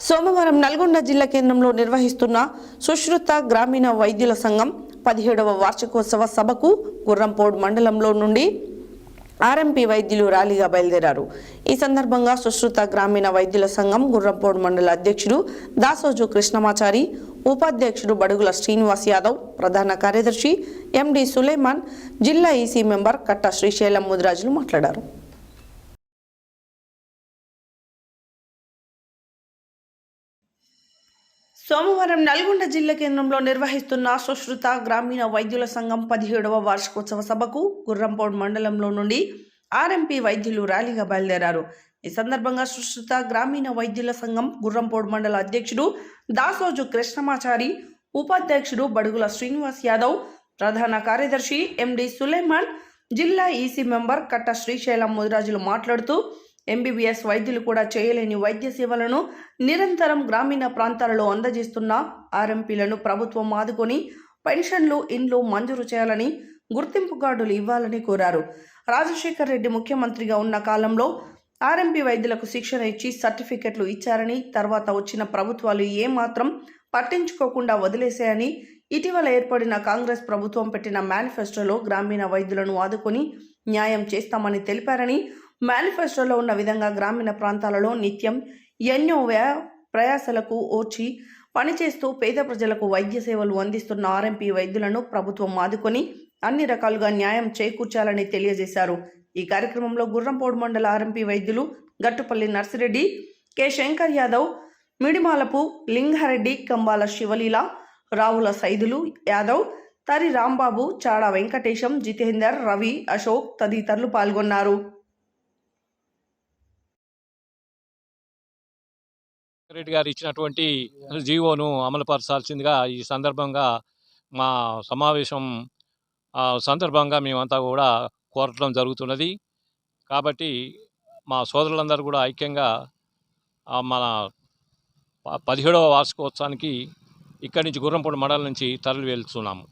సోమవారం నల్గొండ జిల్లా కేంద్రంలో నిర్వహిస్తున్న సుశ్రుత గ్రామీణ వైద్యుల సంఘం 17వ వార్షికోత్సవ సభకు గుర్రంపోడ్ మండలంలో నుండి ఆర్ఎంపీ వైద్యులు ర్యాలీగా బయలుదేరారు. ఈ సందర్భంగా సుశ్రుత గ్రామీణ వైద్యుల సంఘం గుర్రంపోడ్ మండల అధ్యక్షుడు దాసోజు కృష్ణమాచారి, ఉపాధ్యక్షుడు బడుగుల శ్రీనివాస్ యాదవ్, ప్రధాన కార్యదర్శి ఎండి సులేమాన్, జిల్లా ఈసీ మెంబర్ కట్ట శ్రీశైలం ముదిరాజులు మాట్లాడారు. సోమవారం నల్గొండ జిల్లా కేంద్రంలో నిర్వహిస్తున్న సుశ్రుత గ్రామీణ వైద్యుల సంఘం 17వ వార్షికోత్సవ సభకు గుర్రంపోడ్ మండలంలో నుండి ఆర్ఎంపీ వైద్యులు ర్యాలీగా బయలుదేరారు. ఈ సందర్భంగా సుశ్రుత గ్రామీణ వైద్యుల సంఘం గుర్రంపోడ్ మండల అధ్యక్షుడు దాసోజు కృష్ణమాచారి, ఉపాధ్యక్షుడు బడుగుల శ్రీనివాస్ యాదవ్, ప్రధాన కార్యదర్శి ఎండి సులేమాన్, జిల్లా ఈసీ మెంబర్ కట్ట శ్రీశైలం ముదిరాజులు మాట్లాడుతూ ఎంబీబీఎస్ వైద్యులు కూడా చేయలేని వైద్య సేవలను నిరంతరం గ్రామీణ ప్రాంతాలలో అందజేస్తున్న ఆర్ఎంపీలను ప్రభుత్వం ఆదుకొని పెన్షన్లు, ఇండ్లు మంజూరు చేయాలని, గుర్తింపు కార్డులు ఇవ్వాలని కోరారు. రాజశేఖర్ రెడ్డి ముఖ్యమంత్రిగా ఉన్న కాలంలో ఆర్ఎంపీ వైద్యులకు శిక్షణ ఇచ్చి సర్టిఫికెట్లు ఇచ్చారని, తర్వాత వచ్చిన ప్రభుత్వాలు ఏమాత్రం పట్టించుకోకుండా వదిలేశాయని, ఇటీవల ఏర్పడిన కాంగ్రెస్ ప్రభుత్వం పెట్టిన మేనిఫెస్టోలో గ్రామీణ వైద్యులను ఆదుకొని న్యాయం చేస్తామని తెలిపారని, మేనిఫెస్టోలో ఉన్న విధంగా గ్రామీణ ప్రాంతాలలో నిత్యం ఎన్నో ప్రయాసలకు ఓర్చి పనిచేస్తూ పేద ప్రజలకు వైద్య సేవలు అందిస్తున్న ఆర్ఎంపీ వైద్యులను ప్రభుత్వం ఆదుకొని అన్ని రకాలుగా న్యాయం చేకూర్చాలని తెలియజేశారు. ఈ కార్యక్రమంలో గుర్రంపోడ్ మండల ఆర్ఎంపీ వైద్యులు గట్టుపల్లి నర్సిరెడ్డి, కె శంకర్ యాదవ్, మిడిమాలపు లింగారెడ్డి, కంబాల శివలీల, రావుల సైదులు యాదవ్, తరి రాంబాబు, చాడా వెంకటేశం, జితేందర్, రవి, అశోక్ తదితరులు పాల్గొన్నారు. రెడ్డి గారు ఇచ్చినటువంటి జీవోను అమలుపరచాల్సిందిగా ఈ సందర్భంగా మా సమావేశం సందర్భంగా మేమంతా కూడా కోరటం జరుగుతున్నది. కాబట్టి మా సోదరులందరూ కూడా ఐక్యంగా మన 17వ వార్షికోత్సవానికి ఇక్కడి నుంచి గుర్రంపోడ్ మండలం నుంచి తరలి వెళ్తున్నాము.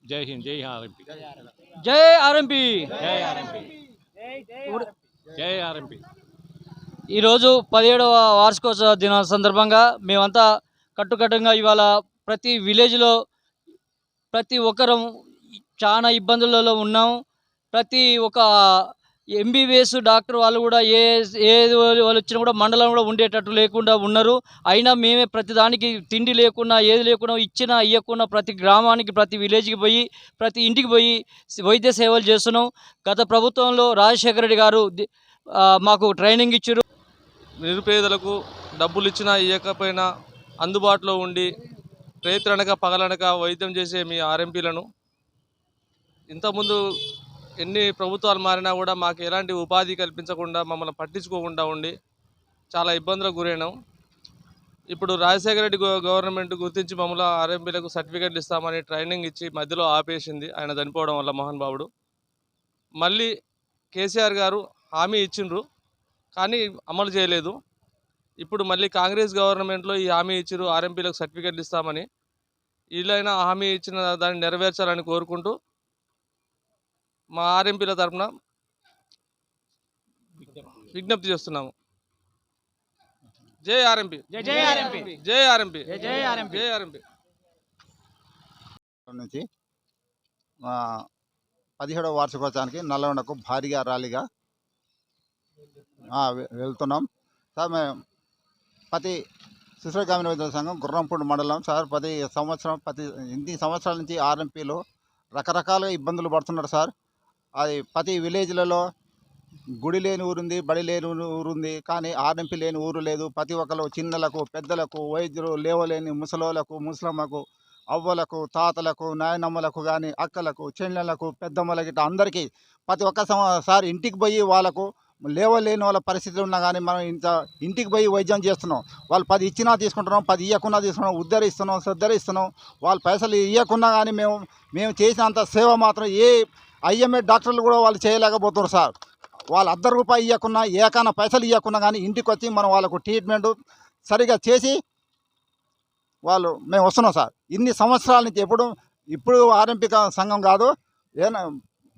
జై హింద్, జై ఆర్ఎంపీ, జై ఆర్ఎంపీ, జై ఆర్ఎంపీ, జై ఆర్ఎంపీ. ఈరోజు 17వ వార్షికోత్సవ దిన సందర్భంగా మేమంతా కట్టుకట్టుగా ఇవాళ ప్రతి విలేజ్లో ప్రతి ఒక్కరం చాలా ఇబ్బందులలో ఉన్నాం. ప్రతి ఒక్క ఎంబీబీఎస్ డాక్టర్ వాళ్ళు కూడా ఏది వాళ్ళు వచ్చినా కూడా మండలం కూడా ఉండేటట్టు లేకుండా ఉన్నారు. అయినా మేమే ప్రతి దానికి తిండి లేకుండా ఏది లేకుండా ఇచ్చినా ఇవ్వకుండా ప్రతి గ్రామానికి ప్రతి విలేజ్కి పోయి ప్రతి ఇంటికి పోయి వైద్య సేవలు చేస్తున్నాం. గత ప్రభుత్వంలో రాజశేఖర రెడ్డి గారు మాకు ట్రైనింగ్ ఇచ్చారు. నిరుపేదలకు డబ్బులు ఇచ్చినా ఇవ్వకపోయినా అందుబాటులో ఉండి రేత్రనక పగలనక వైద్యం చేసే మీ ఆర్ఎంపీలను ఇంతకుముందు ఎన్ని ప్రభుత్వాలు మారినా కూడా మాకు ఎలాంటి ఉపాధి కల్పించకుండా మమ్మల్ని పట్టించుకోకుండా ఉండి చాలా ఇబ్బందులకు గురైనాం. ఇప్పుడు రాజశేఖర రెడ్డి గవర్నమెంట్ గుర్తించి మమ్మల్ని ఆర్ఎంపీలకు సర్టిఫికెట్లు ఇస్తామని ట్రైనింగ్ ఇచ్చి మధ్యలో ఆపేసింది ఆయన చనిపోవడం వల్ల మోహన్ బాబుడు. మళ్ళీ కేసీఆర్ గారు హామీ ఇచ్చిండ్రు కానీ అమలు చేయలేదు. ఇప్పుడు మళ్ళీ కాంగ్రెస్ గవర్నమెంట్లో ఈ హామీ ఇచ్చారు ఆర్ఎంపీలకు సర్టిఫికెట్లు ఇస్తామని. వీళ్ళైనా హామీ ఇచ్చిన దాన్ని నెరవేర్చాలని కోరుకుంటూ మా ఆర్ఎంపీల తరఫున విజ్ఞప్తి చేస్తున్నాము. జై ఆర్ఎంపీ, జై ఆర్ఎంపీ, జై ఆర్ఎంపీ, జై ఆర్ఎంపీ, జై ఆర్ఎంపీ. నుంచి 17వ వార్షికోత్సవానికి నల్లగొండకు భారీగా ర్యాలీగా వెళ్తున్నాం సార్. మేము సుశ్రుత గ్రామీణ వైద్యుల సంఘం గుర్రంపోడ్ మండలం సార్. ఇన్ని సంవత్సరాల నుంచి ఆర్ఎంపీలు రకరకాలుగా ఇబ్బందులు పడుతున్నారు సార్. అది ప్రతి విలేజ్లలో గుడి లేని ఊరుంది, బడి లేని ఊరుంది, కానీ ఆర్ఎంపీ లేని ఊరు లేదు. ప్రతి ఒక్కరు చిన్నలకు పెద్దలకు వైద్యులు లేవలేని ముసలోళ్ళకు, ముసలమ్మకు, అవ్వలకు, తాతలకు, నాయనమ్మలకు కానీ అక్కలకు, చెల్లెళ్ళకు, పెద్దమ్మలకి ఇట్లా అందరికీ ప్రతి ఒక్కసారి ఇంటికి పోయి వాళ్ళకు లేవలేని వాళ్ళ పరిస్థితులు ఉన్నా కానీ మనం ఇంటికి పోయి వైద్యం చేస్తున్నాం. వాళ్ళు 10 ఇచ్చినా తీసుకుంటున్నాం, 10 ఇవ్వకున్నా తీసుకున్నాం, ఉద్ధరిస్తున్నాం. వాళ్ళు పైసలు ఇవ్వకున్నా కానీ మేము చేసినంత సేవ మాత్రం ఏ ఐఎంఏ డాక్టర్లు కూడా వాళ్ళు చేయలేకపోతున్నారు సార్. వాళ్ళు ₹1 ఇవ్వకున్నా, ఏకన్నా పైసలు ఇవ్వకున్నా కానీ ఇంటికి వచ్చి మనం వాళ్ళకు ట్రీట్మెంట్ సరిగా చేసి మేము వస్తున్నాం సార్. ఇన్ని సంవత్సరాల నుంచి ఇప్పుడు ఆర్ఎంపీ సంఘం కాదు,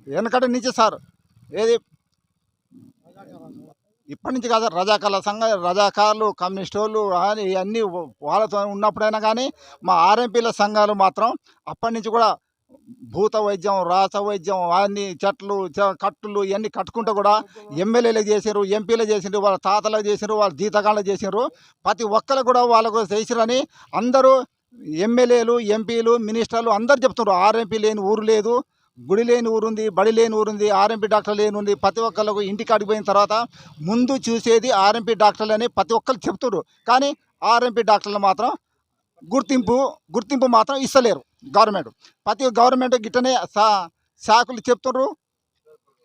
వెనకటి నుంచి సార్. ఏది ఇప్పటి నుంచి కాదు, రజాకార్లు కమ్యూనిస్ట్ వాళ్ళు అని అన్నీ వాళ్ళతో ఉన్నప్పుడైనా కానీ మా ఆర్ఎంపీల సంఘాలు మాత్రం అప్పటి నుంచి కూడా భూత వైద్యం, రాస వైద్యం, అన్ని చెట్లు కట్టులు ఇవన్నీ కట్టుకుంటూ కూడా ఎమ్మెల్యేలకు చేసారు, ఎంపీలు చేసిండ్రు, వాళ్ళ తాతలకు చేసిండ్రు, వాళ్ళ జీతగాళ్ళకు చేసిండ్రు. ప్రతి ఒక్కరు కూడా వాళ్ళకు చేసిరని అందరూ ఎమ్మెల్యేలు, ఎంపీలు, మినిస్టర్లు అందరు చెప్తున్నారు. ఆర్ఎంపీ లేని ఊరు లేదు, గుడి లేని ఊరుంది, బడి లేని ఊరుంది, ఆర్ఎంపీ డాక్టర్ లేని ఉంది. ప్రతి ఒక్కళ్ళకు ఇంటికి అడిగిపోయిన తర్వాత ముందు చూసేది ఆర్ఎంపీ డాక్టర్లు అని ప్రతి ఒక్కరు చెప్తున్నారు. కానీ ఆర్ఎంపీ డాక్టర్లు మాత్రం గుర్తింపు మాత్రం ఇస్తలేరు గవర్నమెంట్. ప్రతి గవర్నమెంట్ గిట్టనే శాఖలు చెప్తున్నారు,